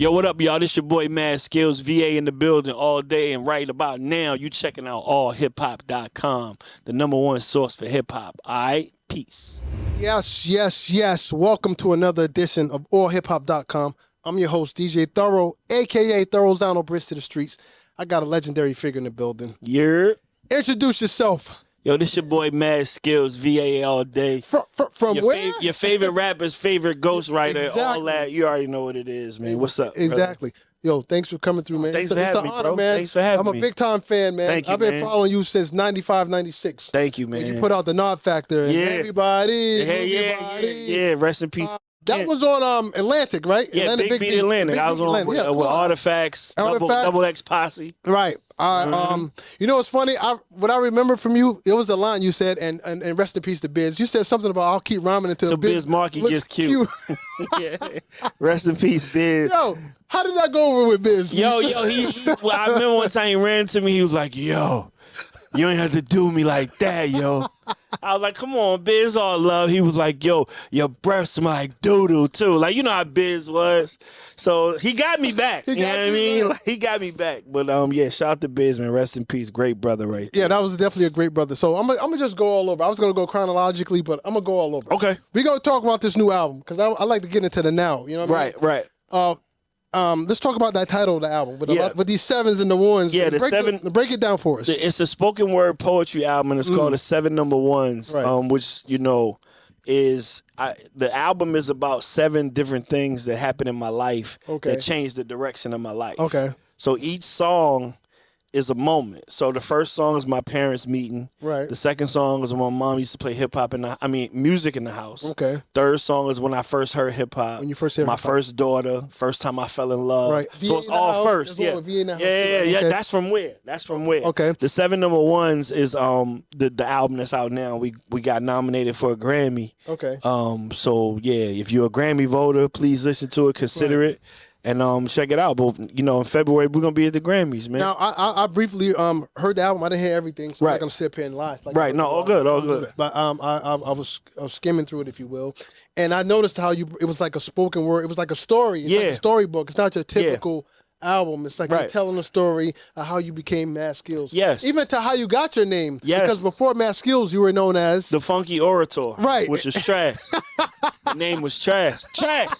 Yo, what up, y'all? This your boy Mad Skillz, VA in the building all day, and right about now, you checking out AllHipHop.com, the #1 source for hip-hop. All right? Peace. Yes. Welcome to another edition of AllHipHop.com. I'm your host, DJ Thorough, a.k.a. Thorough Bridge to the Streets. I got a legendary figure in the building. Yeah. Introduce yourself. Yo, this your boy Mad Skillz, VA all day. From your where? Your favorite rapper's favorite ghostwriter, Exactly. all that. You already know what it is, man. What's up, Exactly. brother? Yo, thanks for coming through, man. Thanks for having me, bro. Man. Thanks for having me. I'm a big-time fan, man. Thank you, I've been man. following you since 95, 96. Thank you, man. When you put out the Nod Factor. And Yeah. Everybody. Yeah. Rest in peace. That was on Atlantic, right? Yeah, Atlantic, Big Beat Atlantic. I was on with Artifacts, Double X Posse. Right. You know what's funny? What I remember from you, it was the line you said, and rest in peace to Biz. You said something about I'll keep rhyming until Biz Markie just cute. Yeah. Rest in peace, Biz. Yo, how did that go over with Biz? Yo, well, I remember one time he ran to me, he was like, yo, you ain't have to do me like that, yo. I was like, come on, Biz, all love. He was like, yo, your breath smell like doo-doo, too. Like, you know how Biz was. So he got me back. You know what I mean? Like, he got me back. But, yeah, shout out to Biz, man. Rest in peace. Great brother right there. Yeah, that was definitely a great brother. So I'm gonna just go all over. I was going to go chronologically, but I'm going to go all over. Okay. We're going to talk about this new album, because I like to get into the now. You know what I mean? Right. Let's talk about that title of the album with these sevens and the ones. Yeah, break it down for us. It's a spoken word poetry album, and it's called The 7 #1s, right. Which, you know, is the album is about 7 different things that happened in my life that changed the direction of my life. Okay. So each song is a moment. So the first song is my parents meeting. Right. The second song is when my mom used to play music in the house. Okay. Third song is when I first heard hip hop. When you first heard my hip hop. first daughter, first time I fell in love. Right. So it's all first. Yeah. Yeah. Okay. That's from where? Okay. The 7 #1s is the album that's out now. We got nominated for a Grammy. Okay. So yeah, if you're a Grammy voter, please listen to it, consider it. And check it out. But you know, in February we're gonna be at the Grammys, man. Now I briefly heard the album. I didn't hear everything, so I'm not gonna sit up here and lie. Right. No, all good. But I was skimming through it, if you will, and I noticed how it was like a spoken word. It was like a story. It's like a storybook. It's not your typical album. It's like you're telling a story of how you became Mad Skillz. Yes. Even to how you got your name. Yes. Because before Mad Skillz, you were known as the Funky Orator. Right. Which was trash. The name was trash. Trash.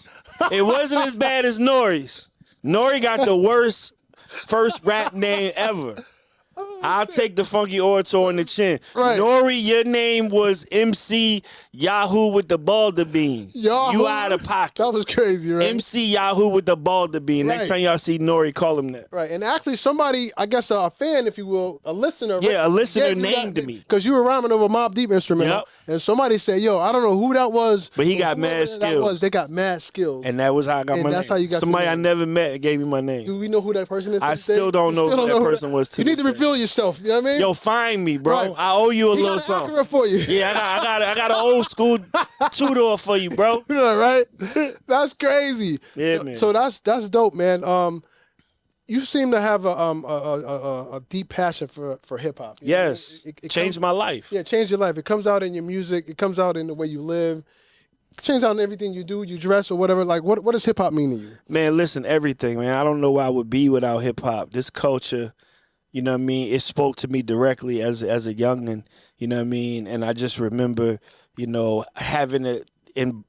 It wasn't as bad as Nori's. Nori got the worst first rap name ever. I'll take the Funky Orator on the chin. Right. Nori, your name was MC Yahoo with the balder bean. Yahoo? You out of pocket. That was crazy, right? MC Yahoo with the balder bean. Right. Next time y'all see Nori, call him that. Right, and actually somebody, I guess a fan, if you will, a listener. Yeah, a listener named me. Because you were rhyming over Mobb Deep instrumental, and somebody said, yo, I don't know who that was. But he got Mad Skillz. They got Mad Skillz. And that was how I got my name. That's how you got somebody your I name. never met gave me my name. Do we know who that person is? I still don't know who that person was. You need to reveal yourself, you know what I mean? Yo, find me, bro. Right. I owe you a He little got something. an for you. Yeah, I got an old school two-door for you, bro. You know, right? That's crazy. Yeah, man. So that's dope, man. You seem to have a deep passion for hip hop. Yes, it changed my life. Yeah, changed your life. It comes out in your music. It comes out in the way you live. It changes out in everything you do, you dress or whatever. Like, what does hip hop mean to you? Man, listen, everything, man. I don't know where I would be without hip hop. This culture, you know what I mean? It spoke to me directly as a youngin', you know what I mean? And I just remember, you know, having to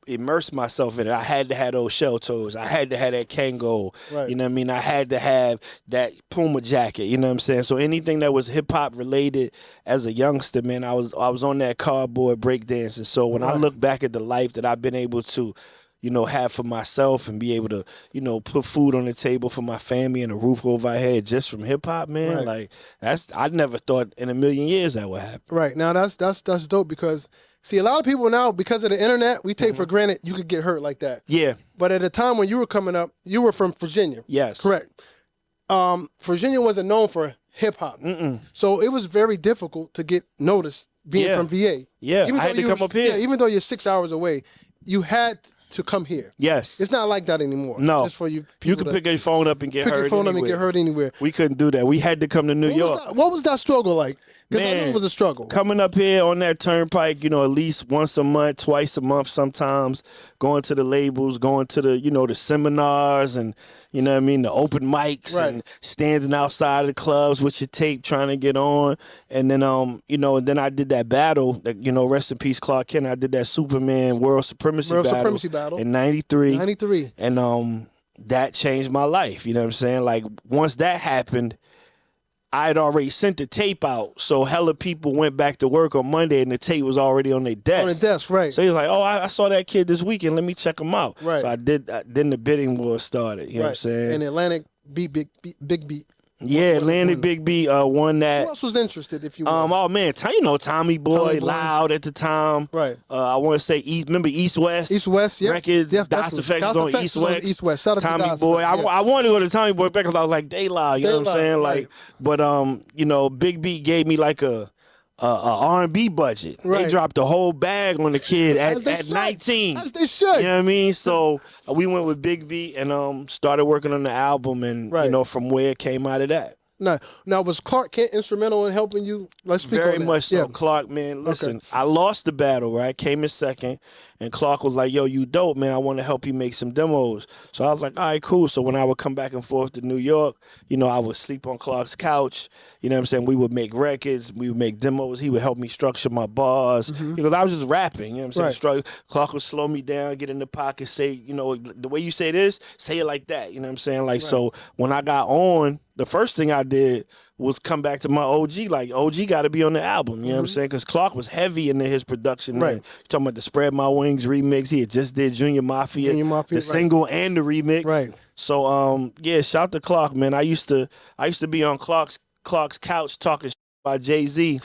immerse myself in it. I had to have those shell toes. I had to have that Kango. Right. You know what I mean? I had to have that Puma jacket. You know what I'm saying? So anything that was hip hop related as a youngster, man, I was on that cardboard breakdancing. So when I look back at the life that I've been able to, you know, have for myself and be able to, you know, put food on the table for my family and a roof over our head just from hip hop, man. Like I never thought in a million years that would happen. Right. Now that's dope because see, a lot of people now, because of the internet, we take for granted you could get hurt like that. Yeah. But at the time when you were coming up, you were from Virginia. Yes. Correct. Virginia wasn't known for hip hop. So it was very difficult to get noticed being from VA. Yeah, I had to come up here. Yeah, even though you're 6 hours away, you had to come here. Yes. It's not like that anymore. No. Just for you. You can pick your phone up and get heard anywhere. We couldn't do that. We had to come to New York. What was that struggle like? Because I knew it was a struggle. Coming up here on that turnpike, at least once a month, twice a month sometimes, going to the labels, going to the, the seminars and, the open mics and standing outside of the clubs with your tape trying to get on. And then, then I did that battle, that, rest in peace, Clark Kent. I did that Superman World Supremacy battle in 93. 93. And that changed my life. You know what I'm saying? Like, once that happened, I had already sent the tape out, so hella people went back to work on Monday, and the tape was already on their desk. On the desk, right. So he's like, oh, I saw that kid this weekend. Let me check him out. Right. So I did. Then the bidding war started. You know what I'm saying? And Atlantic beat Big Beat. Yeah, Atlantic Big B won that. Who else was interested, if you will? Oh, man, Tommy Boy, Loud at the time. Right. I want to say, remember East West? East West, yeah. Records, DOS Effects was on East West. East West. Shout out Tommy to DOS Boy. Effects, I wanted to go to Tommy Boy because I was like, they loud, you know what I'm saying? Right. Like, but, Big B gave me like a R&B budget. Right. They dropped the whole bag on the kid at 19. As they should. You know what I mean? So we went with Big B and started working on the album and, from where it came out of that. Now, was Clark Kent instrumental in helping you? Let's speak Very on that. much so. Yeah. Clark, man, listen, I lost the battle, right? Came in second, and Clark was like, yo, you dope, man. I want to help you make some demos. So I was like, all right, cool. So when I would come back and forth to New York, I would sleep on Clark's couch. You know what I'm saying? We would make records. We would make demos. He would help me structure my bars. Because I was just rapping, you know what I'm saying? Clark would slow me down, get in the pocket, say, the way you say this, say it like that. You know what I'm saying? Like, so when I got on, the first thing I did was come back to my OG. Like, OG got to be on the album. You know what I'm saying? Because Clark was heavy into his production. Right. You're talking about the Spread My Wings remix. He had just did Junior Mafia, the single and the remix. Right. So, shout to Clark, man. I used to be on Clark's couch talking shit about Jay-Z.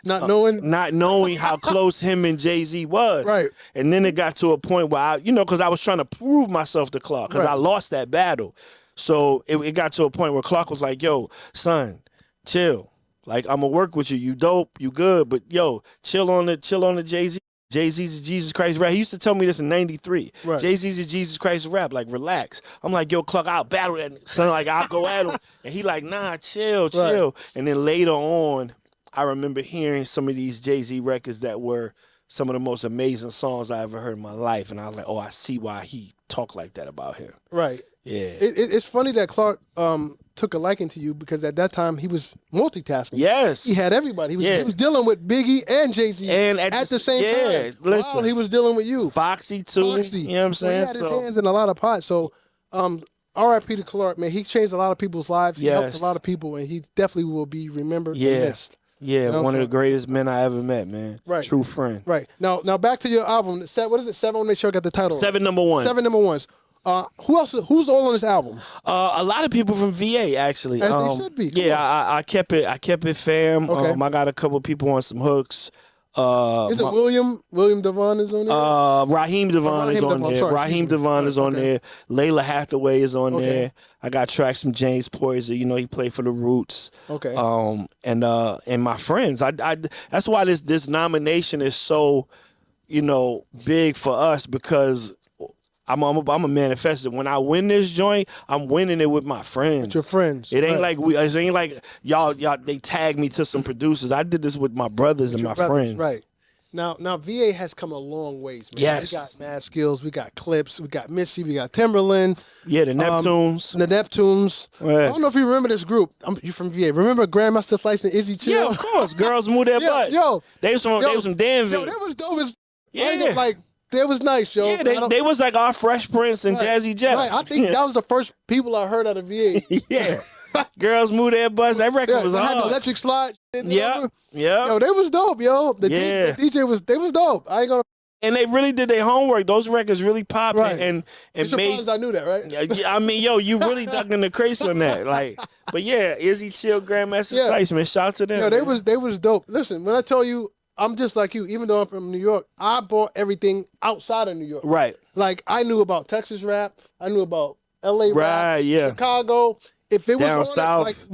Not knowing how close him and Jay-Z was. Right. And then it got to a point where because I was trying to prove myself to Clark because I lost that battle. So it got to a point where Clark was like, yo, son, chill. Like, I'm going to work with you. You dope, you good, but yo, chill on the Jay-Z. Jay-Z's Jesus Christ rap. He used to tell me this in 93. Right. Jay-Z's Jesus Christ rap. Like, relax. I'm like, yo, Clark, I'll battle that. Son, like, I'll go at him. And he like, nah, chill. Right. And then later on, I remember hearing some of these Jay-Z records that were some of the most amazing songs I ever heard in my life. And I was like, oh, I see why he talked like that about him. Right. Yeah. It's funny that Clark took a liking to you because at that time he was multitasking. Yes. He had everybody. He was dealing with Biggie and Jay-Z and at the same time. Listen, while he was dealing with you. Foxy too. You know what I'm saying? He had his hands in a lot of pots. So R.I.P. to Clark, man. He changed a lot of people's lives. He helped a lot of people, and he definitely will be remembered and missed. Yeah, one of the greatest men I ever met, man. Right. True friend. Right. Now back to your album. What is it? 7? I want to make sure I got the title. 7 number ones. 7 number ones. Who else? Who's all on this album? A lot of people from VA, actually. As they should be. Yeah, I kept it fam. Okay. I got a couple people on some hooks. Is it William Devon is on there? Raheem Devon is on there. Raheem Devon is on there. Layla Hathaway is on there. I got tracks from James Poyser. He played for the Roots. Okay. And my friends. I that's why this nomination is so, big for us because I'm a manifestor. When I win this joint, I'm winning it with my friends. With your friends. It ain't like y'all they tagged me to some producers. I did this with my brothers and my friends. Right. Now VA has come a long ways, man. Yes. We got Mad Skillz, we got Clips, we got Missy, we got Timberland. Yeah, the Neptunes. Right. I don't know if you remember this group. You from VA. Remember Grandmaster Slice and Izzy Chill? Yeah, of course. Girls move their butts. Yo. They was from Danville. Yo, that was dope as yeah. That was nice, yo. Yeah, they was like our Fresh Prince and Jazzy Jeff. Right, I think that was the first people I heard out of VA. Yeah. Girls move their butts. That record was hard. Had the electric slide. Yeah. Yo, they was dope, yo. The DJ was dope. I ain't gonna. And they really did their homework. Those records really popped and You're surprised I knew that, right? I mean, yo, you really dug in the crates on that. Like, but yeah, Izzy Chill, Grandmaster Slice, man. Shout out to them. Yo, they was dope. Listen, when I tell you, I'm just like you. Even though I'm from New York, I bought everything outside of New York. Right. Like, I knew about Texas rap. I knew about LA rap. Right, yeah. Chicago. If it was down south.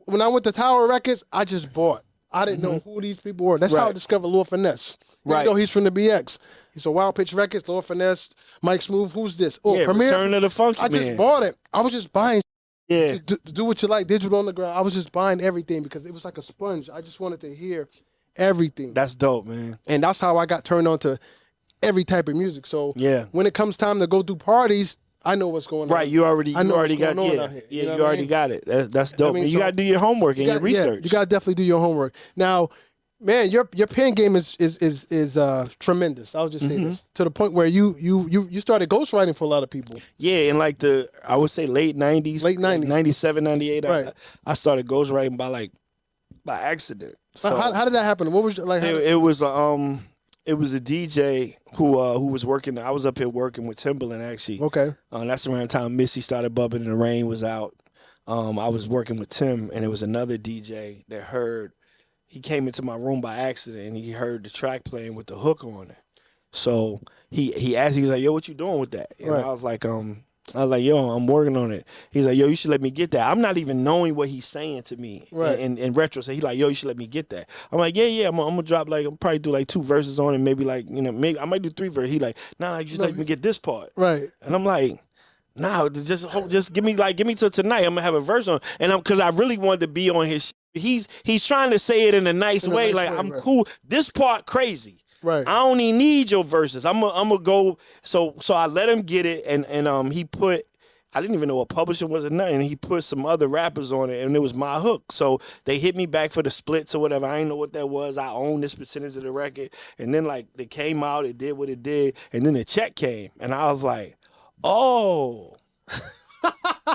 when I went to Tower Records, I just bought. I didn't know who these people were. That's how I discovered Lord Finesse. Right. Even though he's from the BX. He's a Wild Pitch Records, Lord Finesse, Mike Smooth. Who's this? Oh, Premier. Return of the Funky Man. I just bought it. I was just buying. To do what you like, digital on the ground. I was just buying everything because it was like a sponge. I just wanted to hear everything. That's dope, man. And that's how I got turned on to every type of music. So when it comes time to go do parties, I know what's going on. Right, you already got you already got it. That's dope. You got to do your homework and your research. Yeah, you got to definitely do your homework. Now, man, your pen game is tremendous. I'll just say this, to the point where you started ghostwriting for a lot of people. Yeah, in like I would say late 90s. Late 90s. 97, 98. Right. I started ghostwriting by accident. So how did that happen? What was like? It was a DJ who was working. I was up here working with Timbaland actually. Okay. That's around the time Missy started bumping and the rain was out. I was working with Tim, and it was another DJ that heard. He came into my room by accident, and he heard the track playing with the hook on it. So he asked, he was like, "Yo, what you doing with that?" And I was like, "Yo, I'm working on it." He's like, "Yo, you should let me get that." I'm not even knowing what he's saying to me. Right. In retro, so he's like, "Yo, you should let me get that." I'm like, "Yeah, I'm gonna drop I'm probably do 2 verses on it, maybe maybe I might do 3 verses." He like, "Nah, you just let me get this part." Right. And I'm like, "Nah, just give me till tonight. I'm gonna have a verse on." And because I really wanted to be on his. He's trying to say it in a nice way, I'm cool. This part crazy. Right. I don't even need your verses. I'm gonna go. So I let him get it, and he put. I didn't even know what publishing was or nothing. He put some other rappers on it, and it was my hook. So they hit me back for the splits or whatever. I didn't know what that was. I owned this percentage of the record, and then they came out. It did what it did, and then the check came, and I was like, oh.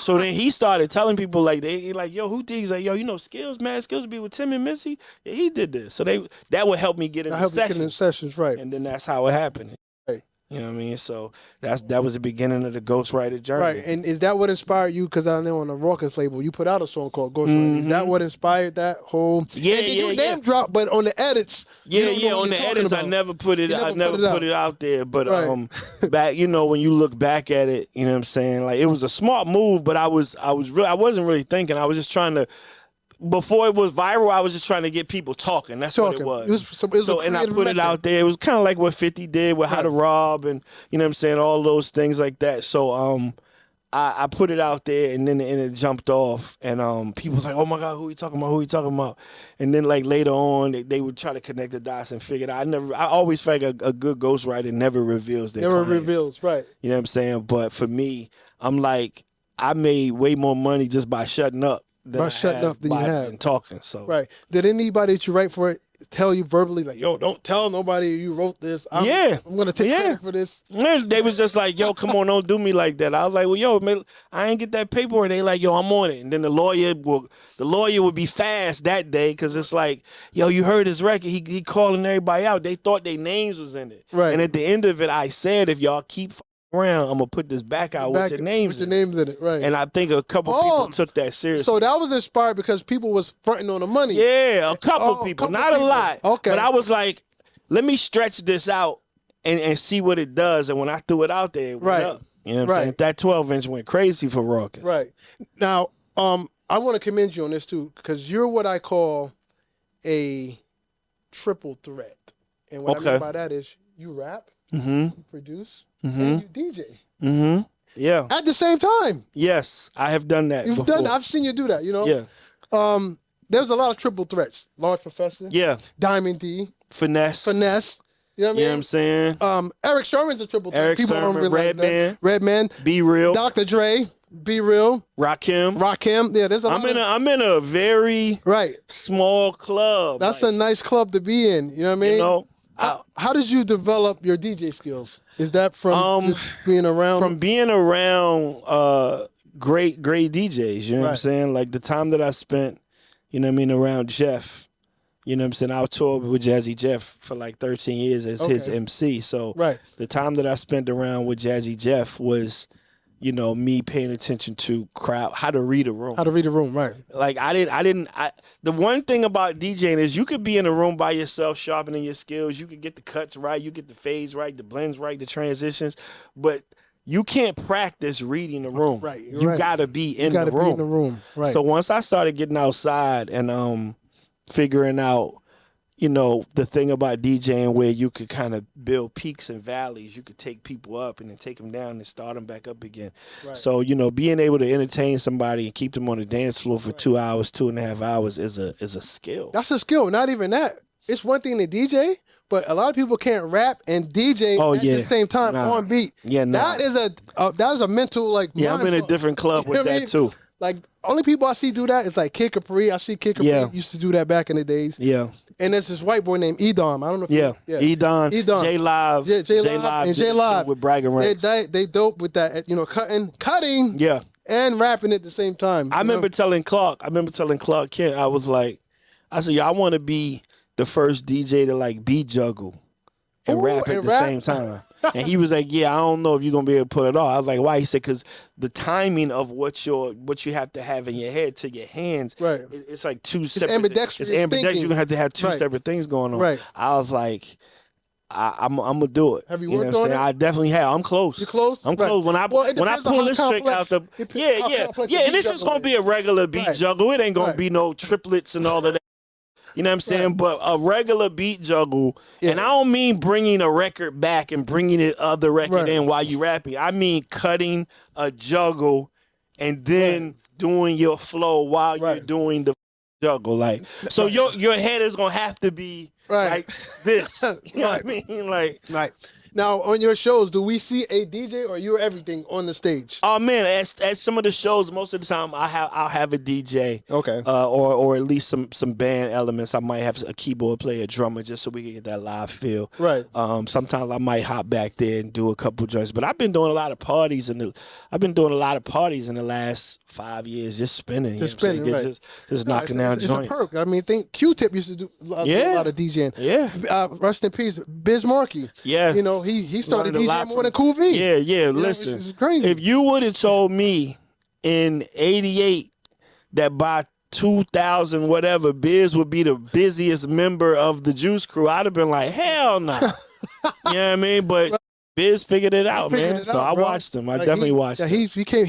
So then he started telling people yo, who did? He's like, yo, Skillz, Mad Skillz be with Tim and Missy. Yeah, he did this. So that would help me get in the sessions, right? And then that's how it happened. Right. You know what I mean? So that was the beginning of the ghostwriter journey. Right. And is that what inspired you? Because I know on the Raucous label, you put out a song called Ghostwriting. Is that what inspired that whole? Yeah, you name drop, but on the edits. On the edits, I never put it. I never put it out there. But back, when you look back at it, you know what I'm saying? It was a smart move, but I wasn't really thinking. I was just trying to. Before it was viral, I was just trying to get people talking. That's what it was. And I put it out there. It was kind of like what 50 did with How to Rob and, you know what I'm saying, all those things like that. So I put it out there, and then it jumped off. And people was like, oh, my God, who he talking about? Who he talking about? And then, later on, they would try to connect the dots and figure it out. I always feel like a good ghostwriter never reveals their clients. Reveals, right. You know what I'm saying? But for me, I'm like, I made way more money just by shutting up. By shutting up than you have and talking. So right. Did anybody that you write for it tell you verbally yo, don't tell nobody you wrote this? I'm gonna take credit for this. They was just like, yo, come on, don't do me like that. I was like, well, yo, man, I ain't get that paper. And they like, yo, I'm on it. And then the lawyer would be fast that day because it's like, yo, you heard his record. He calling everybody out. They thought their names was in it. Right. And at the end of it, I said, if y'all keep around, I'm gonna put this back out with your names in it. Right. And I think a couple people took that seriously. So that was inspired because people was fronting on the money. Yeah, a couple people, not a lot. Okay. But I was like, let me stretch this out and see what it does. And when I threw it out there, it went up. You know what I'm saying? That 12-inch went crazy for Raucous. Right. Now, I want to commend you on this too, because you're what I call a triple threat. And what I mean by that is you rap, you produce, and you DJ. Yeah. At the same time. Yes, I have done that. You've done that. I've seen you do that, Yeah. There's a lot of triple threats. Large Professor. Yeah. Diamond D. Finesse. You know what I mean? You know what I'm saying? Eric Sherman's a triple threat. Eric People Sherman, don't realize Redman. Redman. Be Real. Dr. Dre. Be Real. Rakim. Yeah, there's a lot I'm in a very small club. That's a nice club to be in. You know what I mean? You know? How did you develop your DJ skills? Is that from just being around? From being around great DJs, you know what I'm saying? Like the time that I spent, you know what I mean, around Jeff, you know what I'm saying? I toured with Jazzy Jeff for like 13 years as his MC. So the time that I spent around with Jazzy Jeff was, you know, me paying attention to crowd, how to read a room. Right. Like the one thing about DJing is you could be in a room by yourself sharpening your skills. You could get the cuts right, you get the fades right, the blends right, the transitions, but you can't practice reading the room. Right. You gotta be in the room. Right. So once I started getting outside and figuring out, you know, the thing about DJing where you could kind of build peaks and valleys. You could take people up and then take them down and start them back up again. Right. So, you know, being able to entertain somebody and keep them on the dance floor for 2 hours, 2.5 hours is a skill. That's a skill. Not even that. It's one thing to DJ, but a lot of people can't rap and DJ at the same time on beat. Yeah, that is a mental, like, I'm in a different club with that too. Like, only people I see do that is like Kid Capri. I see Kid Capri used to do that back in the days. Yeah. And there's this white boy named Edom. I don't know if Edom. J-Live. Yeah, J-Live. And J-Live. With bragging rights. They dope with that, you know, cutting. Yeah. And rapping at the same time. I remember telling Clark Kent, I said, I want to be the first DJ to like beat juggle and rap at the same time. And he was like, yeah, I don't know if you're going to be able to pull it off. I was like, why? He said, because the timing of what you have to have in your head to your hands, right? It's like two separate. It's ambidextrous. You're going to have two separate things going on. Right. I was like, I'm going to do it. Have you worked on it? I definitely have. I'm close. You're close? I'm close. When I pull this trick out the... Yeah, and this is going to be a regular beat juggle. It ain't going to be no triplets and all of that. You know what I'm saying? Right. But a regular beat juggle, and I don't mean bringing a record back and bringing the other record in while you rapping. I mean cutting a juggle and then doing your flow while you're doing the juggle. Like, so your head is gonna have to be like this. You know what I mean? Like, Now, on your shows, do we see a DJ or you're everything on the stage? Oh man, at some of the shows, most of the time I'll have a DJ. Okay. Or at least some band elements. I might have a keyboard player, a drummer, just so we can get that live feel. Right. Sometimes I might hop back there and do a couple joints. But I've been doing a lot of parties in the last 5 years, just spinning. Just knocking down joints. It's a perk. I mean, think Q-Tip used to do a lot of DJing. Yeah. Rest in peace, Biz Markie. Yes. You know, he started DJing more than Cool V. Yeah. Listen, it's crazy. If you would have told me in '88 that by 2000 whatever, Biz would be the busiest member of the Juice Crew, I'd have been like, hell no. You know what I mean? But Biz figured it out, man. So I watched him. I definitely watched him. He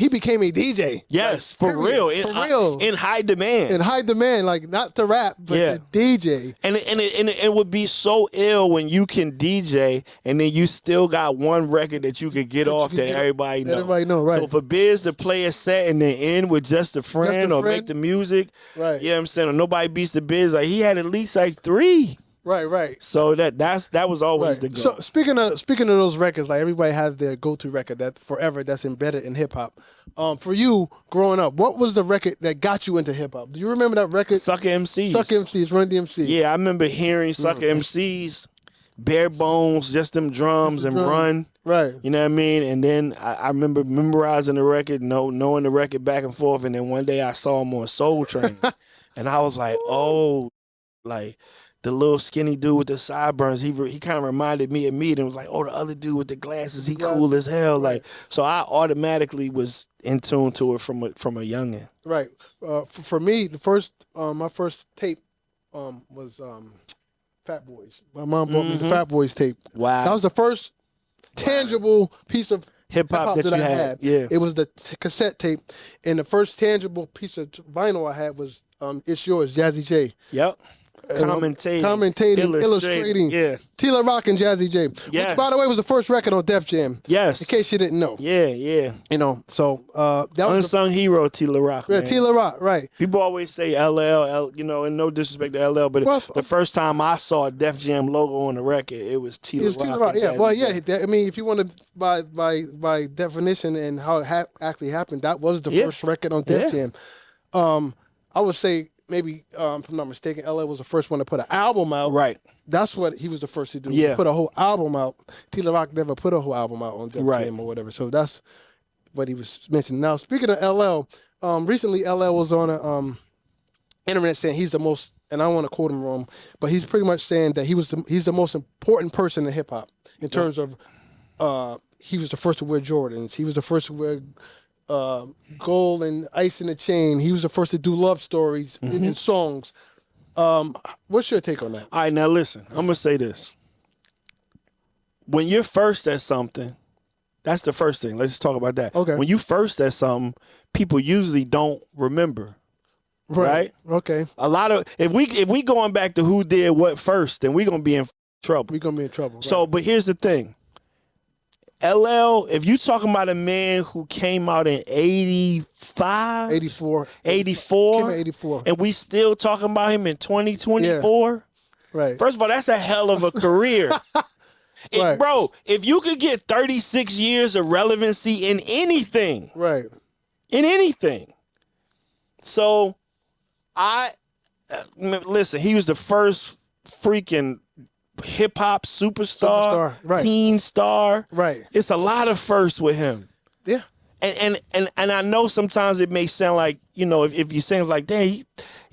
became a DJ. Yes, like, for real. In high demand. In high demand, like not to rap, but to DJ. And it would be so ill when you can DJ and then you still got one record that you could get off that everybody knows. Everybody know, right. So for Biz to play a set and then end with just a friend or make the music, right? You know what I'm saying? Or nobody beats the Biz. Like he had at least like 3. Right. So that was always the goal. So speaking of those records, like everybody has their go-to record that forever that's embedded in hip hop. For you growing up, what was the record that got you into hip hop? Do you remember that record? Sucker MCs. Sucker MCs, Run DMC. Yeah, I remember hearing Sucker MCs, Bare Bones, just them drums and Run. Right. You know what I mean? And then I remember memorizing the record, knowing the record back and forth. And then one day I saw him on Soul Train, and I was like, oh, like. The little skinny dude with the sideburns, he kind of reminded me of me, and was like, oh, the other dude with the glasses, he cool as hell. Like, so I automatically was in tune to it from a youngin'. Right. For me, my first tape was Fat Boys. My mom bought me the Fat Boys tape. Wow. That was the first tangible piece of hip hop that I had. Yeah. It was the cassette tape, and the first tangible piece of vinyl I had was It's Yours, Jazzy J. Yep. Commentating, illustrating. Yeah. Tila Rock and Jazzy J. Yes. Which, by the way, was the first record on Def Jam. Yes. In case you didn't know. Yeah. You know, so that was unsung hero, Tila Rock. Yeah, Tila Rock, right. People always say LL, you know, and no disrespect to LL, but the first time I saw a Def Jam logo on the record, it was Tila Rock. Yeah, well, yeah. I mean, if you want to by definition and how it actually happened, that was the first record on Def Jam. I would say. Maybe, if I'm not mistaken, LA was the first one to put an album out. Right. That's what he was the first to do. Yeah. Put a whole album out. Tila Rock never put a whole album out on Def Jam or whatever. So that's what he was mentioning. Now, speaking of LL, recently LL was on a internet saying he's the most, and I don't want to quote him wrong, but he's pretty much saying that he's the most important person in hip hop in terms of he was the first to wear Jordans. He was the first to wear gold and ice in the chain. He was the first to do love stories in songs. What's your take on that? All right, now listen. I'm going to say this. When you're first at something, that's the first thing. Let's just talk about that. Okay. When you first at something, people usually don't remember right? Okay. A lot of if we going back to who did what first, then we gonna be in trouble. We gonna be in trouble. So, right. but here's the thing. LL, if you talking about a man who came out in 85, 84, 84, came in 84, and we still talking about him in 2024. Right. First of all, that's a hell of a career. Right. Bro, if you could get 36 years of relevancy in anything, right. in anything. So, listen, he was the first freaking hip-hop superstar, right. teen star. Right. It's a lot of firsts with him. Yeah. And I know sometimes it may sound like, if you saying like, dang,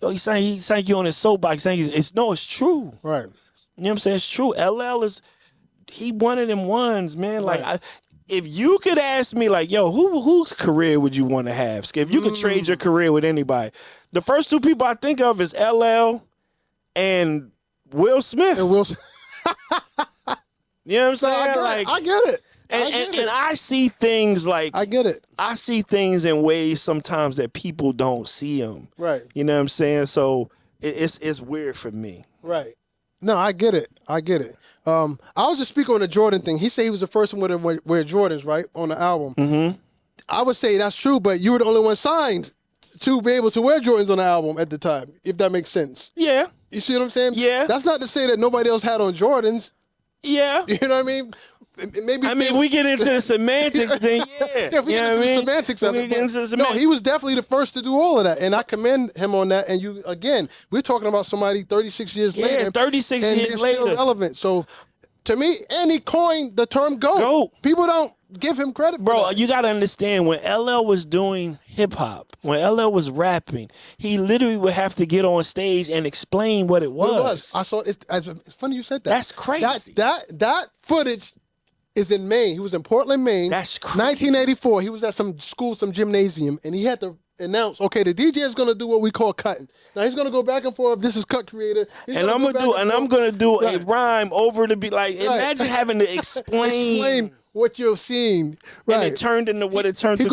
he saying you on his soapbox, saying it's true. Right. You know what I'm saying? It's true. LL he one of them ones, man. Right. Like, if you could ask me, like, yo, whose career would you want to have? If you could trade your career with anybody, the first two people I think of is LL and Will Smith. And Will Smith. You know what I'm saying? I get it. And I see things like I get it. I see things in ways sometimes that people don't see them. Right. You know what I'm saying? So it's weird for me. Right. No, I get it. I was just speaking on the Jordan thing. He said he was the first one to wear Jordans, right, on the album. Mm-hmm. I would say that's true, but you were the only one signed to be able to wear Jordans on the album at the time, if that makes sense. Yeah. You see what I'm saying? Yeah. That's not to say that nobody else had on Jordans. Yeah. You know what I mean? Maybe. I mean, we get into the semantics, then yeah. Yeah, we get into the semantics of it. No, he was definitely the first to do all of that, and I commend him on that. And we're talking about somebody 36 years later. 36 and years they're still later. relevant. So, to me, and he coined the term "GOAT." GOAT. People don't give him credit, bro. for that. You got to understand, when LL was doing hip hop, when LL was rapping, he literally would have to get on stage and explain what it was. I saw it. It's funny you said that. That's crazy. That footage is in Maine. He was in Portland, Maine. That's crazy. 1984. He was at some school, some gymnasium, and he had to announce, okay, the DJ is going to do what we call cutting. Now he's going to go back and forth. This is cut creator. And I'm gonna do a rhyme over to be like, imagine having to explain what you're seeing. Right. And it turned into what it turned to.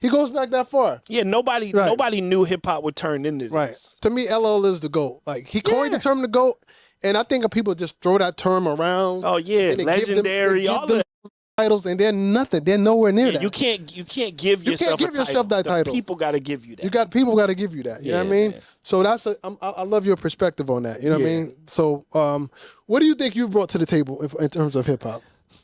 He goes back that far. Yeah, nobody knew hip hop would turn into this. Right. To me, LL is the GOAT. Like, he coined the term the GOAT. And I think people just throw that term around. Oh yeah, legendary, all the titles, and they're nothing. They're nowhere near that. You can't give yourself that title. People got to give you that. People got to give you that. You know what I mean? Man. So I love your perspective on that. You know what I mean? So what do you think you brought to the table in terms of hip hop?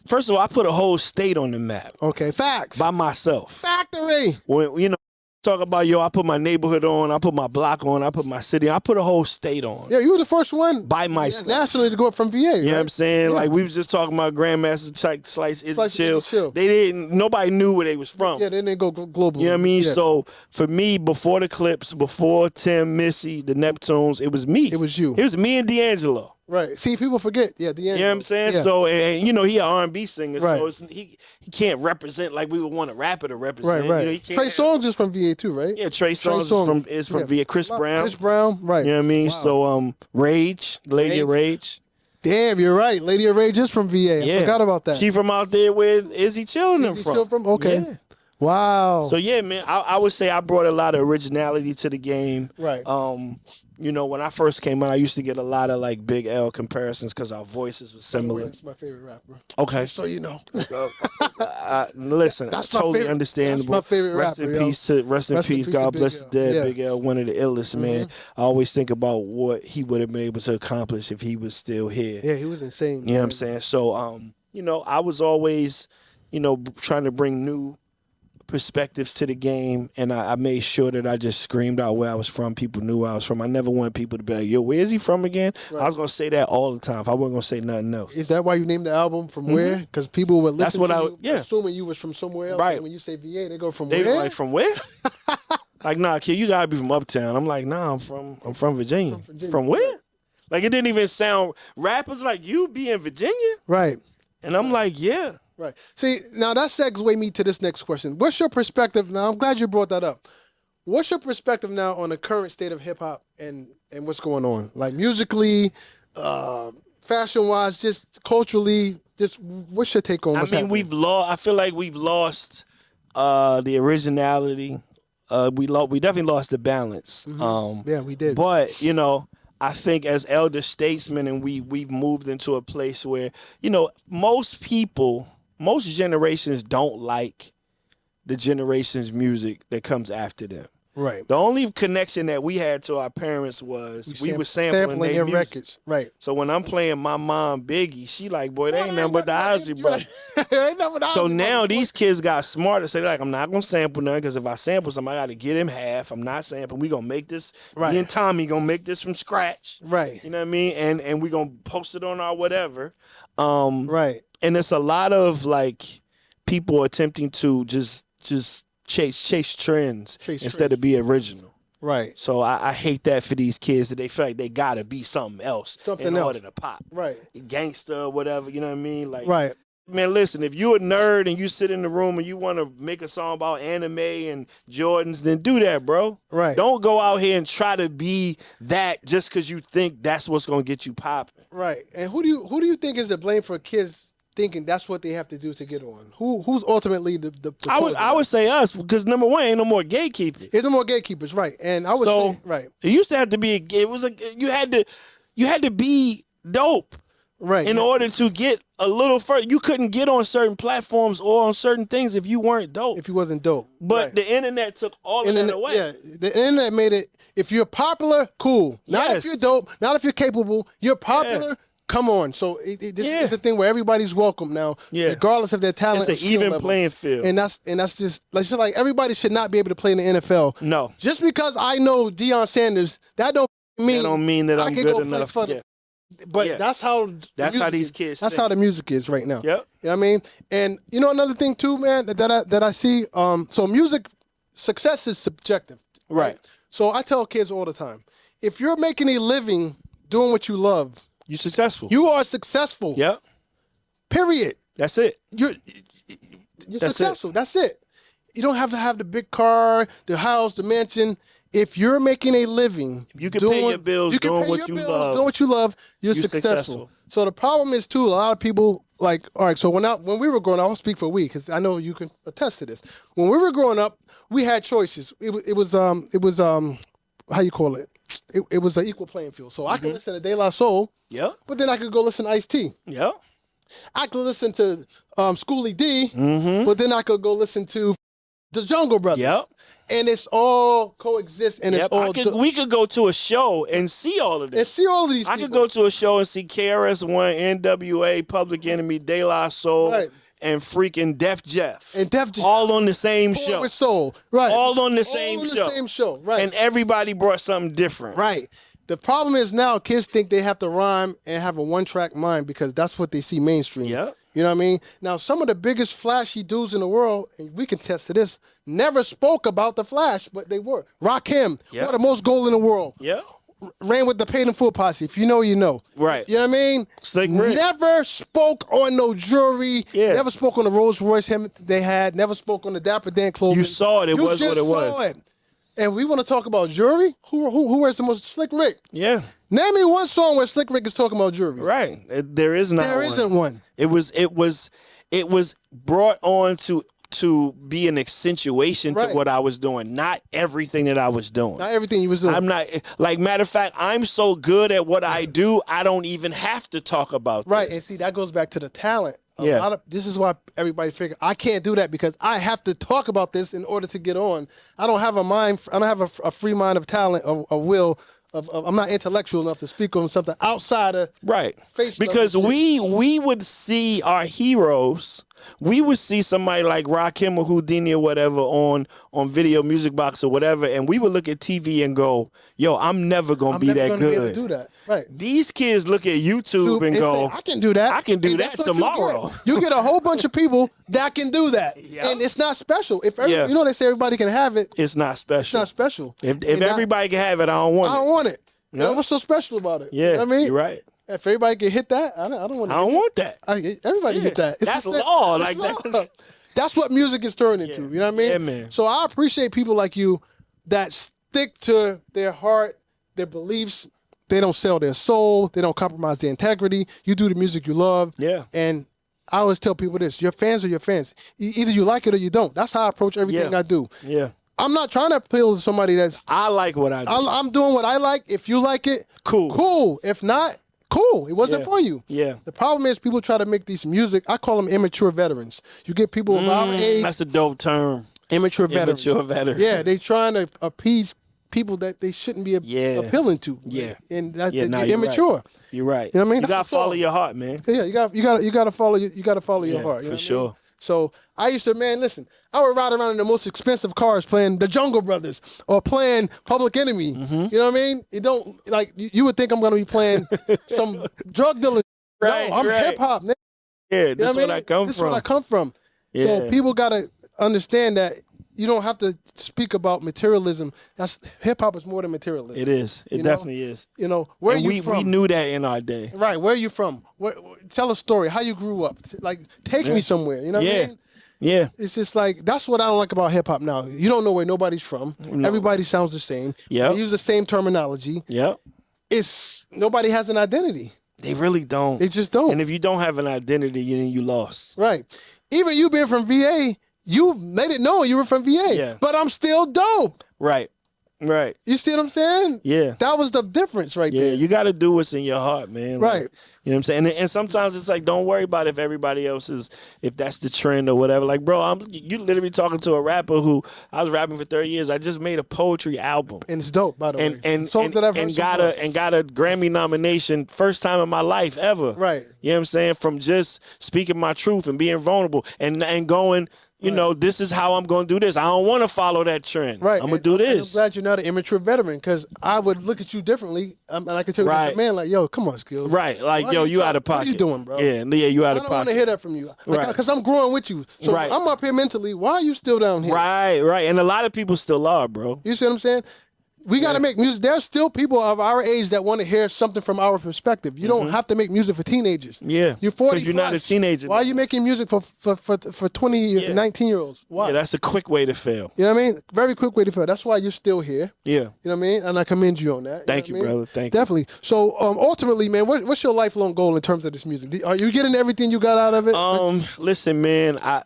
First of all, I put a whole state on the map. Okay, facts. By myself. Factory. When talk about, I put my neighborhood on, I put my block on, I put my city on, I put a whole state on. Yeah, you were the first one by myself nationally to go up from VA. Right? You know what I'm saying? Yeah. Like, we was just talking about Grandmaster Chuck, Slice Is Chill. Chill. Nobody knew where they was from. Yeah, they didn't go global. You know what I mean? Yeah. So for me, before the Clips, before Tim, Missy, the Neptunes, it was me. It was you. It was me and D'Angelo. Right. See, people forget. Yeah, D'Angelo. You know what I'm saying? Yeah. So, and he an R&B singer, right. So he can't represent like we would want a rapper to represent. Right. Trey Songz is from VA too, right? Yeah, Trey Songz is from VA. Chris Brown. Chris Brown, right. You know what I mean? Wow. So, Rage, Lady of Rage. Damn, you're right. Lady of Rage is from VA. I forgot about that. She from out there where Izzy Chillin' them from. Okay. Yeah. Wow. So yeah, man, I would say I brought a lot of originality to the game. Right. When I first came out, I used to get a lot of like Big L comparisons because our voices were similar. That's my favorite rapper. Okay. So you know. Listen, that's totally understandable. That's my favorite rest rapper. Rest in peace. God bless the dead. Yeah. Big L, one of the illest, man. I always think about what he would have been able to accomplish if he was still here. Yeah, he was insane. You know what I'm saying? So, I was always, trying to bring new perspectives to the game, and I made sure that I just screamed out where I was from. People knew where I was from. I never wanted people to be like, yo, where is he from again? Right. I was going to say that all the time. I wasn't going to say nothing else. Is that why you named the album From Where? Because people would listen assuming you was from somewhere else. Right. And when you say VA, they go, from where? They like, from where? Like, nah, kid, you got to be from Uptown. I'm like, nah, I'm from Virginia. From where? Like, it didn't even sound, rappers like, you be in Virginia? Right. And I'm like, yeah. Right. See, now that segues me to this next question. What's your perspective now? I'm glad you brought that up. What's your perspective now on the current state of hip hop and what's going on? Like musically, fashion-wise, just culturally, just what's your take on what's happening? I feel like we've lost the originality. we definitely lost the balance. Yeah, we did. But you know, I think as elder statesmen, and we've moved into a place where, you know, most generations don't like the generation's music that comes after them. Right. The only connection that we had to our parents was we were sampling their music. Records. Right. So when I'm playing my mom Biggie, she like, boy, they ain't nothing but the Ozzy Brothers. So now these kids got smart to say, like, I'm not gonna sample none, because if I sample something, I got to get him half. I'm not sampling. We gonna make this. Right. Me and Tommy gonna make this from scratch. Right. You know what I mean? And we gonna post it on our whatever. Right. And it's a lot of like people attempting to just chase trends instead of be original. Right. So I hate that for these kids, that they feel like they gotta be something else in order to pop. Right. Gangster, whatever, you know what I mean? Like, right. Man, listen, if you're a nerd and you sit in the room and you want to make a song about anime and Jordans, then do that, bro. Right. Don't go out here and try to be that just because you think that's what's gonna get you popping. Right. And who do you think is to blame for kids thinking that's what they have to do to get on? Who's ultimately the I would say us, because number one, ain't no more gatekeepers. There's no more gatekeepers, right? And I would say, right. It used to have to be you had to be dope, right, in order to get a little further. You couldn't get on certain platforms or on certain things if you weren't dope. If you wasn't dope. But the internet took all of that away. Yeah, the internet made it, if you're popular, cool. Not if you're dope, not if you're capable, you're popular. Yeah. Come on. So this is a thing where everybody's welcome now, regardless of their talent. It's an even playing field. And that's just like everybody should not be able to play in the NFL. No. Just because I know Deion Sanders, that don't mean that I'm good enough. But that's how these kids think. That's how the music is right now. Yep. You know what I mean? And you know another thing too, man, that I see, so music success is subjective. Right. So I tell kids all the time, if you're making a living doing what you love, you're successful. You are successful. Yep. Period. That's it. You're successful. That's it. You don't have to have the big car, the house, the mansion. If you're making a living, you can pay your bills doing what you love, you're successful. So the problem is too, a lot of people like, all right, so when we were growing up, I'll speak for we, because I know you can attest to this. When we were growing up, we had choices. It was how you call it? It was an equal playing field. So I could listen to De La Soul. Yep. But then I could go listen to Ice-T. Yep. I could listen to Schoolie D. But then I could go listen to the Jungle Brothers. Yep. And it's all coexist, and it's all. We could go to a show and see all of this. And see all of these. I could go to a show and see KRS-One, NWA, Public Enemy, De La Soul. Right. And freaking Def Jeff. And Def Jeff. All on the same show. With Soul. Right. All on the same show. All on the same show. Right. And everybody brought something different. Right. The problem is now kids think they have to rhyme and have a one-track mind because that's what they see mainstream. Yep. You know what I mean? Now, some of the biggest flashy dudes in the world, and we can test to this, never spoke about the Flash, but they were. Rakim, one of the most gold in the world. Yeah. Ran with the Paid in Full posse. If you know, you know. Right. You know what I mean? Slick Rick. Never spoke on no jewelry. Yeah. Never spoke on the Rolls Royce they had. Never spoke on the Dapper Dan clothing. You saw it. It was what it was. And we want to talk about jewelry? Who wears the most? Slick Rick. Yeah. Name me one song where Slick Rick is talking about jewelry. Right. There is not one. There isn't one. It was brought on to be an accentuation to what I was doing, not everything that I was doing. Not everything you was doing. I'm not, like, matter of fact, I'm so good at what I do, I don't even have to talk about this. Right, and see, that goes back to the talent. This is why everybody figure I can't do that because I have to talk about this in order to get on. I don't have a mind. I don't have a free mind of talent, a will. I'm not intellectual enough to speak on something outside of face. Because we would see our heroes. We would see somebody like Rakim or Houdini or whatever on Video Music Box or whatever, and we would look at TV and go, "Yo, I'm never gonna be that good." Be able to do that. Right. These kids look at YouTube and go, say, "I can do that. I can do that tomorrow." You get a whole bunch of people that can do that, and it's not special. If you know they say everybody can have it, it's not special. It's not special. If everybody can have it, I don't want it. I don't want it. Yep. What's so special about it? Yeah, you know what I mean, you're right. If everybody can hit that, I don't want. I don't want that. Everybody hit that. It's that's law. Like that's what music is turned into. You know what I mean? Yeah, man. So I appreciate people like you that stick to their heart, their beliefs. They don't sell their soul. They don't compromise their integrity. You do the music you love. Yeah. And I always tell people this: your fans are your fans. Either you like it or you don't. That's how I approach everything I do. Yeah. I'm not trying to appeal to somebody that's. I like what I do. I'm doing what I like. If you like it, cool. If not, cool. It wasn't for you. Yeah. The problem is people try to make these music. I call them immature veterans. You get people of our age. That's a dope term. Immature veterans. Immature veterans. Yeah, they trying to appease people that they shouldn't be appealing to. Yeah. And that's you're immature. Right. You're right. You know what I mean? You gotta follow your heart, man. Yeah, you gotta follow your heart. You know for sure. I mean? So I used to, listen, I would ride around in the most expensive cars playing the Jungle Brothers or playing Public Enemy. You know what I mean? You don't like you would think I'm gonna be playing some drug dealer. Right. No, I'm hip hop. Yeah, this is where I come from. This is where I come from. Yeah. So people gotta understand that you don't have to speak about materialism. That's hip hop is more than materialism. It is. It definitely is. You know, where and you from? We knew that in our day. Right. Where are you from? Tell a story. How you grew up. Like, take me somewhere. You know what I mean? Yeah. It's just like, that's what I don't like about hip hop now. You don't know where nobody's from. No. Everybody sounds the same. Yeah. They use the same terminology. Yep. Nobody has an identity. They really don't. They just don't. And if you don't have an identity, then you lost. Right. Even you being from VA, you made it known you were from VA. Yeah. But I'm still dope. Right. Right. You see what I'm saying? Yeah. That was the difference there. Yeah, you got to do what's in your heart, man. Like, right. You know what I'm saying? And sometimes it's like, don't worry about if everybody else is, if that's the trend or whatever. Like, bro, you literally talking to a rapper who, I was rapping for 30 years. I just made a poetry album. And it's dope, by the way. And got a Grammy nomination, first time in my life ever. Right. You know what I'm saying? From just speaking my truth and being vulnerable and going, you know, this is how I'm going to do this. I don't want to follow that trend. Right. I'm going to do this. I'm glad you're not an immature veteran, because I would look at you differently. And I could tell you, as a man, like, yo, come on, Skillz. Right. Like, yo, you out of pocket. What are you doing, bro? Yeah, you out of pocket. I don't want to hear that from you. Like, because I'm growing with you. So I'm up here mentally. Why are you still down here? Right. And a lot of people still are, bro. You see what I'm saying? We got to make music. There's still people of our age that want to hear something from our perspective. You don't have to make music for teenagers. Yeah. You're 40 because you're not a teenager. Why are you making music for 20, 19-year-olds? Why? Yeah, that's a quick way to fail. You know what I mean? Very quick way to fail. That's why you're still here. Yeah. You know what I mean? And I commend you on that. Thank you, brother. Thank you. Definitely. So ultimately, man, what's your lifelong goal in terms of this music? Are you getting everything you got out of it? Listen, man, I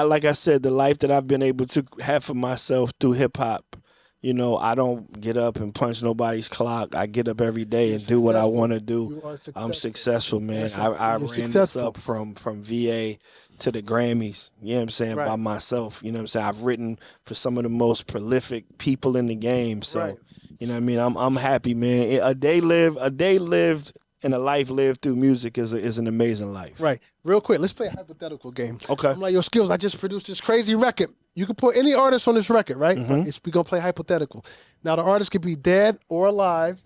like I said, the life that I've been able to have for myself through hip hop. You know, I don't get up and punch nobody's clock. I get up every day and do what I want to do. I'm successful, man. I ran this up from VA to the Grammys, you know what I'm saying, by myself. You know what I'm saying? I've written for some of the most prolific people in the game. So, you know what I mean? I'm happy, man. A day lived and a life lived through music is an amazing life. Right. Real quick, let's play a hypothetical game. Okay. I'm like, yo, Skillz, I just produced this crazy record. You can put any artist on this record, right? We're going to play hypothetical. Now, the artist could be dead or alive,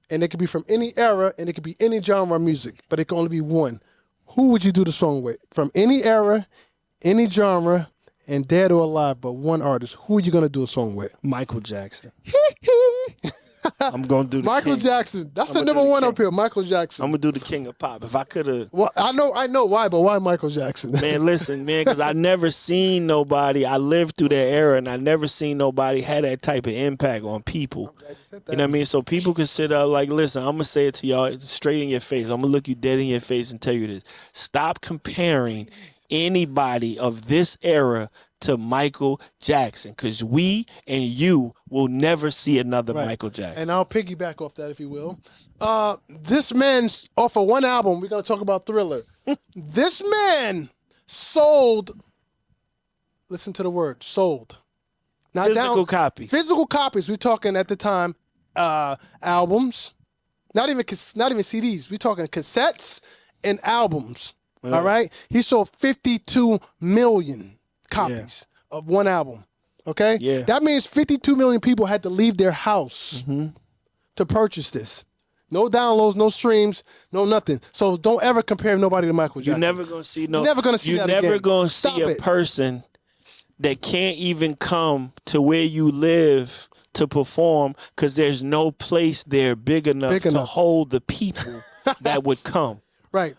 and it could be from any era, and it could be any genre of music, but it can only be one. Who would you do the song with? From any era, any genre, and dead or alive, but one artist. Who are you going to do a song with? Michael Jackson. I'm going to do the Michael Jackson. That's the number one up here, Michael Jackson. I'm going to do the king of pop. If I could have... Well, I know why, but why Michael Jackson? Man, listen, man, because I never seen nobody, I lived through that era, and I never seen nobody had that type of impact on people. You know what I mean? So people can sit up like, listen, I'm going to say it to y'all straight in your face. I'm going to look you dead in your face and tell you this. Stop comparing anybody of this era to Michael Jackson, because we and you will never see another Michael Jackson. And I'll piggyback off that, if you will. This man's off of one album. We're going to talk about Thriller. This man sold, listen to the word, sold. Not physical copies. Physical copies. We're talking at the time albums, not even CDs. We're talking cassettes and albums. All right? He sold 52 million copies of one album. Okay? Yeah. That means 52 million people had to leave their house to purchase this. No downloads, no streams, no nothing. So don't ever compare nobody to Michael Jackson. You're never going to see You're never going to see that again. You're never going to see a person that can't even come to where you live to perform, because there's no place there big enough to hold the people that would come. Right?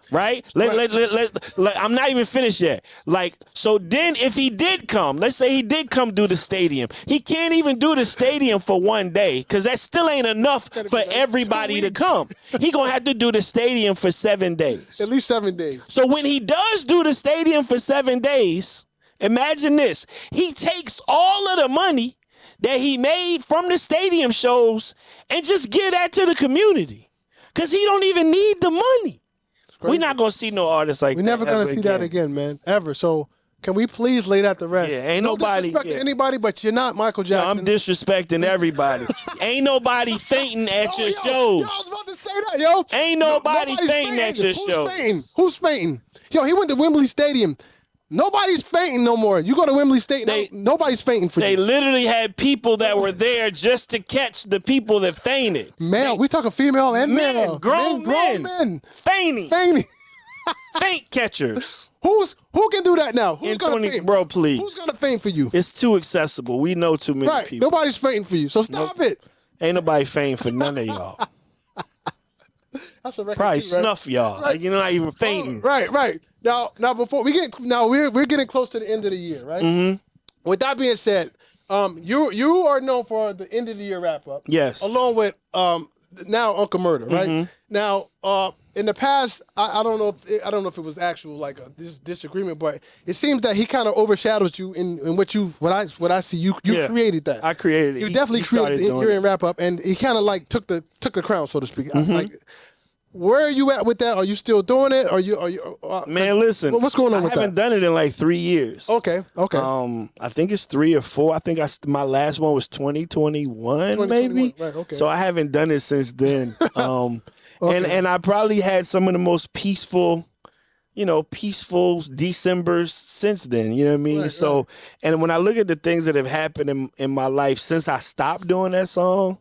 I'm not even finished yet. Like, so then if he did come, let's say he did come do the stadium, he can't even do the stadium for one day, because that still ain't enough for everybody to come. He gonna have to do the stadium for 7 days. At least 7 days. So when he does do the stadium for 7 days, Imagine this. He takes all of the money that he made from the stadium shows and just give that to the community. Because he don't even need the money. We're not going to see no artists like that. We're never going to see that again, man, ever. So can we please lay that to rest? Yeah, ain't nobody disrespecting anybody, but you're not Michael Jackson. No, I'm disrespecting everybody. Ain't nobody fainting at your shows. Yo, I was about to say that, yo. Ain't nobody fainting at your show. Who's fainting? Yo, he went to Wembley Stadium. Nobody's fainting no more. You go to Wembley Stadium, nobody's fainting for you. They literally had people that were there just to catch the people that fainted. Male, we talking female and male. Grown men. Fainting. Faint catchers. Who can do that now? Who's gonna faint? Bro, please. Who's gonna faint for you? It's too accessible. We know too many people. Nobody's fainting for you, so stop it. Ain't nobody fainting for none of y'all. That's a record. Probably snuff y'all. Right. Like, you're not even fainting. Right. Now before we get we're getting close to the end of the year, right? Mm-hmm. With that being said, you are known for the end of the year wrap up. Yes. Along with now Uncle Murder, right? Mm-hmm. Now in the past, I don't know if it was actual like a disagreement, but it seems that he kind of overshadows you in what I see. You created that. I created it. You definitely created the year-end wrap up, and he kind of like took the crown, so to speak. Mm-hmm. Like, where are you at with that? Are you still doing it? Are you? Man, listen. What's going on with that? I haven't done it in like 3 years. Okay. I think it's 3 or 4. I think my last one was 2021, maybe. Right. Okay. So I haven't done it since then. Okay. And I probably had some of the most peaceful Decembers since then. You know what I mean? Right. And when I look at the things that have happened in my life since I stopped doing that song,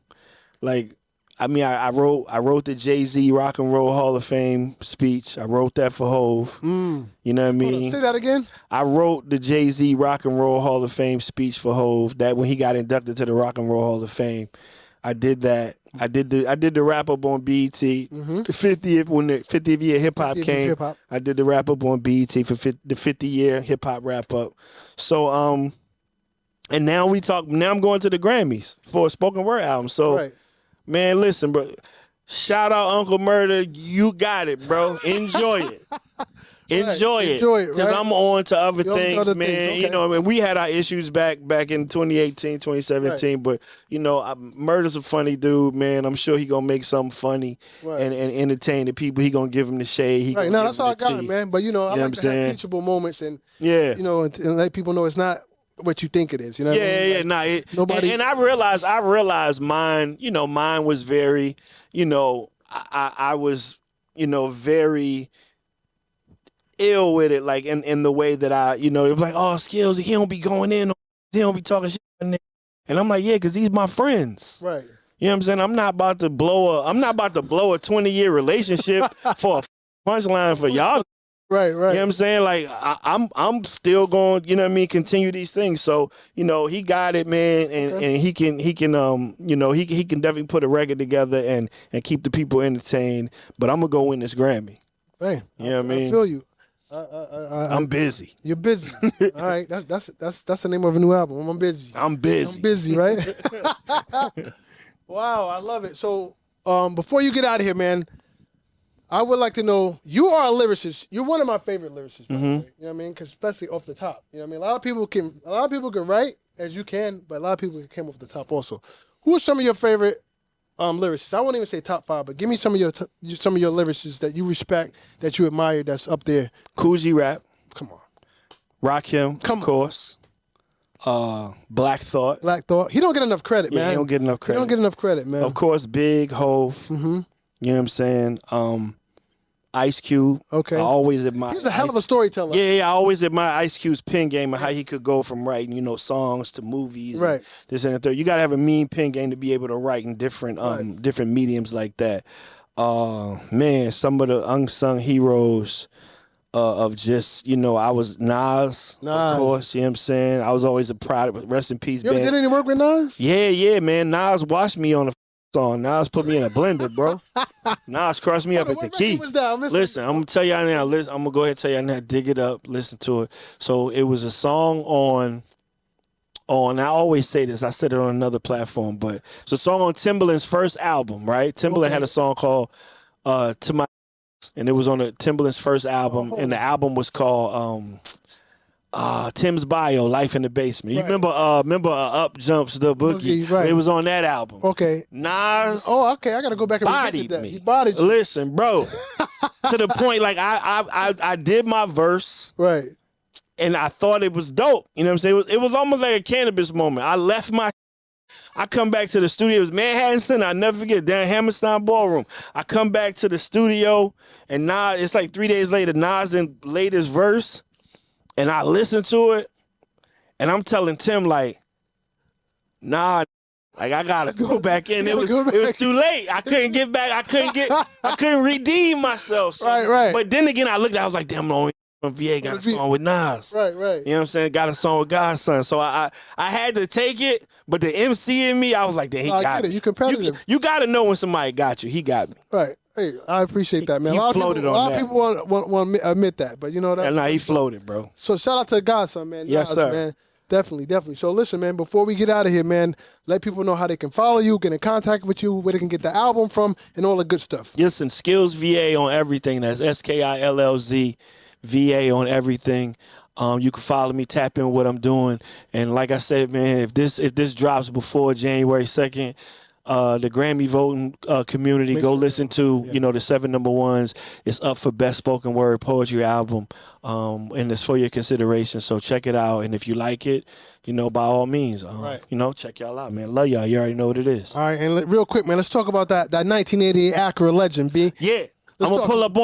like, I mean, I wrote the Jay-Z Rock and Roll Hall of Fame speech. I wrote that for Hov. You know what I mean? Say that again. I wrote the Jay-Z Rock and Roll Hall of Fame speech for Hov. That when he got inducted to the Rock and Roll Hall of Fame, I did that. I did the wrap up on BET. Mm-hmm. The 50th when the 50th year hip hop came. Hip-hop. I did the wrap up on BET for the 50 year hip hop wrap up. So and now I'm going to the Grammys for a spoken word album. So. Right. Man, listen, bro. Shout out Uncle Murder. You got it, bro. Enjoy it. Enjoy it. Because I'm on to other things, man. Okay. You know, I mean, we had our issues back in 2018, 2017, but, you know, Murder's a funny dude, man. I'm sure he going to make something funny and entertain the people. He going to give him the shade. No, that's all I got, man. But, you know, I like to have teachable moments and, you know, and let people know it's not what you think it is, you know? Nobody. And I realized mine, you know, mine was very, you know, I was, you know, very ill with it, like in the way that I, you know, they're like, oh, Skillz, he don't be going in, he don't be talking shit, and I'm like, yeah, because these my friends, right? You know what I'm saying? I'm not about to blow a 20-year relationship for a punchline for y'all. Right. You know what I'm saying? Like, I'm still going, you know what I mean, continue these things. So, you know, he got it, man, and he can you know, he can definitely put a record together and keep the people entertained. But I'm gonna go win this Grammy. Hey, you know what I mean? I feel you. I'm busy. You're busy. All right, that's the name of a new album. I'm busy. I'm busy, right? Wow, I love it. So, before you get out of here, man, I would like to know, you are a lyricist. You're one of my favorite lyricists, by the way. You know what I mean? Because especially off the top. You know what I mean? A lot of people can write as you can, but a lot of people can off the top also. Who are some of your favorite lyricists? I won't even say top 5, but give me some of your lyricists that you respect, that you admire, that's up there. Coogee Rap. Come on. Rakim, of course. Black Thought. He don't get enough credit, man. He don't get enough credit. Man. Of course, Big, Hov. Mm-hmm. You know what I'm saying? Ice Cube. Okay. I always admire. He's a hell of a storyteller. Yeah. I always admire Ice Cube's pen game and how he could go from writing, you know, songs to movies. Right. And this and the third. You gotta have a mean pen game to be able to write in different different mediums like that. Man, some of the unsung heroes of just, you know, I was Nas, of course, you know what I'm saying? I was always a proud of, rest in peace, You ever did any work with Nas? Yeah, man. Nas watched me on a song. Nas put me in a blender, bro. Nas crossed me up at the key. Listen, I'm gonna tell y'all now. Listen, I'm gonna go ahead and tell y'all now. Dig it up, listen to it. So it was a song on. I always say this. I said it on another platform, but it's a song on Timbaland's first album, right? Timbaland had a song called "To My," and it was on Timbaland's first album, and the album was called Tim's Bio, Life in the Basement. You remember Up Jumps the Boogie? Right. It was on that album. Okay. Nas. Oh, okay. I gotta go back and bodied that. me. He bodied you. Listen, bro. To the point, like I did my verse. Right. And I thought it was dope. You know what I'm saying? It was almost like a cannabis moment. I left I come back to the studio. It was Manhattan Center. I never forget, down Hammerstein Ballroom. I come back to the studio, and Nas, it's like 3 days later, Nas then laid his verse, and I listened to it, and I'm telling Tim, like, nah, like, I gotta go back in. It was too late. I couldn't get back. I couldn't redeem myself. So. Right. But then again, I looked, I was like, damn, the only VA got a song with Nas. Right. You know what I'm saying? Got a song with Godson. So I had to take it, but the MC in me, I was like, he got me. You competitive. You got to know when somebody got you. He got me. Right. Hey, I appreciate that, man. He floated on that. A lot of people want to admit that, but you know that. Nah, he floated, bro. So shout out to Godson, man. Yes, Nas, sir. Man. Definitely. So listen, man, before we get out of here, man, let people know how they can follow you, get in contact with you, where they can get the album from, and all the good stuff. Listen, Skillz VA on everything. That's SKILLZ VA on everything. You can follow me, tap in what I'm doing. And like I said, man, if this drops before January 2nd, the Grammy voting community, go listen to, the 7 number ones. It's up for Best Spoken Word Poetry Album, and it's for your consideration. So check it out. And if you like it, by all means, check y'all out, man. Love y'all. You already know what it is. All right, and real quick, man, let's talk about that 1988 Acura Legend, B. Yeah. I'm gonna pull up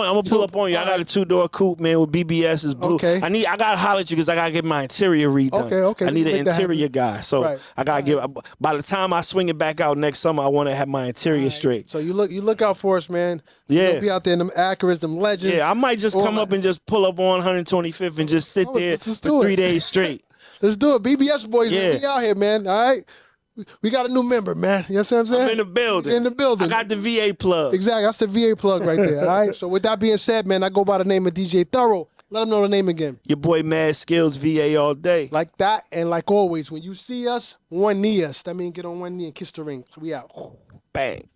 on you. I got a 2-door coupe, man, with BBS's blue. Okay. I gotta holler at you because I gotta get my interior redone. Okay. I need an interior guy. So I gotta by the time I swing it back out next summer, I wanna have my interior straight. So you look out for us, man. Yeah. You'll be out there in them Acuras, them Legends. Yeah, I might just come up and just pull up on 125th and just sit there for 3 days straight. Let's do it. BBS boys, man, we out here, man. All right. We got a new member, man. You know what I'm saying? I'm in the building. I got the VA plug. Exactly. That's the VA plug right there. All right. So with that being said, man, I go by the name of DJ Thorough. Let them know the name again. Your boy Mad Skillz VA all day. Like that, and like always, when you see us, one knee us. That means get on one knee and kiss the ring. We out. Bang.